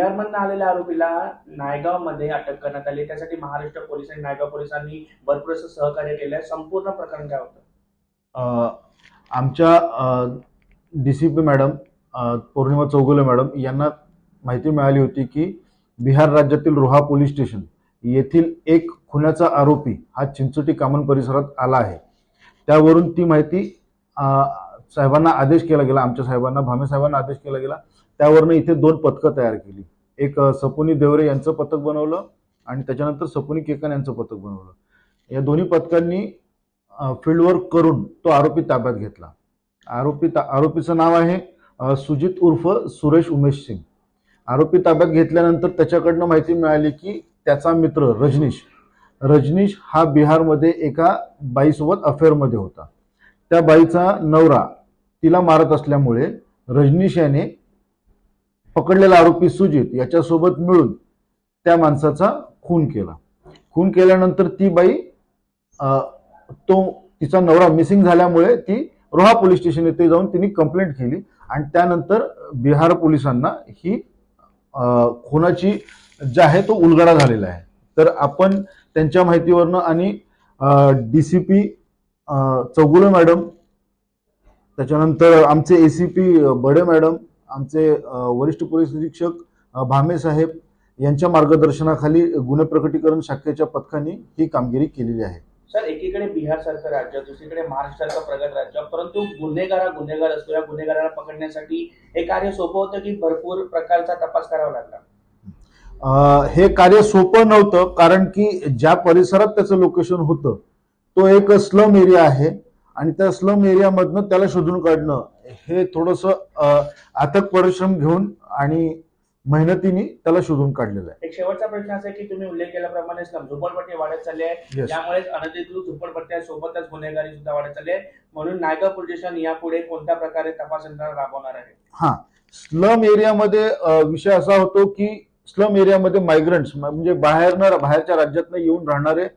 बिहारमधून आलेल्या आरोपीला नायगावमध्ये अटक करण्यात आली। त्यासाठी महाराष्ट्र पोलिसांनी नायगाव पोलिसांनी भरपूर असं सहकार्य केलं आहे। संपूर्ण प्रकरण काय होतं? आमच्या DCP मॅडम पौर्णिमा चौगुले मॅडम यांना माहिती मिळाली होती की बिहार राज्यातील रोहा पोलीस स्टेशन येथील एक खुनाचा आरोपी हा चिंचोटी कामन परिसरात आला आहे। त्यावरून ती माहिती साहेबांना आदेश केला गेला, आमच्या साहेबांना, भामे साहेबांना आदेश केला गेला। त्यावरून इथे 2 पथकं तयार केली। एक सपुनी देवरे यांचं पथक बनवलं आणि त्याच्यानंतर सपुनी केकन यांचं पथक बनवलं। या दोन्ही पथकांनी फील्डवर्क करून तो आरोपी ताब्यात घेतला। आरोपीचं नाव आहे सुजित उर्फ सुरेश उमेश सिंग। आरोपी ताब्यात घेतल्यानंतर त्याच्याकडनं माहिती मिळाली की त्याचा मित्र रजनीश हा बिहारमध्ये एका बाईसोबत अफेअरमध्ये होता। त्या बाईचा नवरा तिला मारत असल्यामुळे रजनीश याने पकडलेला आरोपी सुजित याच्यासोबत मिळून त्या माणसाचा खून केला। खून केल्यानंतर ती बाई तिचा नवरा मिसिंग झाल्यामुळे ती रोहा पोलीस स्टेशन येथे जाऊन तिने कंप्लेंट केली आणि त्यानंतर बिहार पोलिसांना ही खुनाची जे आहे तो उलगडा झालेला आहे। तर आपण त्यांच्या माहितीवरनं आणि DCP चौगुले मॅडम, त्याच्यानंतर आमचे ACP बडे मॅडम, आमचे वरिष्ठ पोलीस निरीक्षक भामे साहेब यांच्या मार्गदर्शनाखाली गुन्हे प्रकटीकरण शाखेच्या पथकाने ही कामगिरी केलेली आहे। सर, एकीकडे बिहार सारखं राज्य, दुसरीकडे महाराष्ट्राचं प्रगत राज्य, परंतु गुन्हेगार असतो, या गुन्हेगाराला पकडण्यासाठी हे कार्य सोपं होतं की भरपूर प्रकारचा तपास करावा लागला? हे कार्य सोपं नव्हतं, कारण की ज्या परिसरात त्याचं लोकेशन होतं तो एक स्लम एरिया आहे आणि त्या स्लम एरियामधनं त्याला शोधून काढणं हे थोडंसं अथक परिश्रम घेऊन आणि मेहनतीने त्याला शोधून काढलेलं आहे। एक शेवटचा प्रश्न असा आहे की तुम्ही उल्लेख केल्याप्रमाणे झोपडपट्टी वाढत चालली आहे, त्यामुळेच अनधिकृत झोपडपट्ट्यांसोबतच गुन्हेगारी सुद्धा वाढत चालली आहे। म्हणून नायगाव पोलीस स्टेशन यापुढे कोणत्या प्रकारे तपास यंत्रणा राबवणार आहे? स्लम एरियामध्ये विषय असा होतो की स्लम एरियामध्ये मायग्रंट्स म्हणजे बाहेरच्या राज्यातनं येऊन राहणारे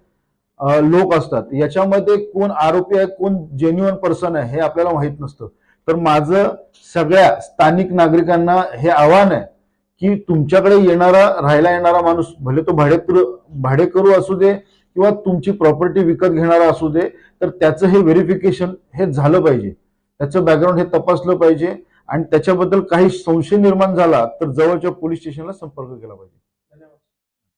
लोक असतात। याच्यामध्ये कोण आरोपी आहे, कोण जेन्युइन पर्सन आहे हे आपल्याला माहित नसतं। तर माझं सगळ्या स्थानिक नागरिकांना हे आव्हान आहे की तुमच्याकडे राहायला येणारा माणूस, भले तो भाडेकरू असू दे किंवा तुमची प्रॉपर्टी विकत घेणारा असू दे, तर त्याचं हे व्हेरिफिकेशन हे झालं पाहिजे, त्याचं बॅकग्राऊंड हे तपासलं पाहिजे आणि त्याच्याबद्दल काही संशय निर्माण झाला तर जवळच्या पोलीस स्टेशनला संपर्क केला पाहिजे।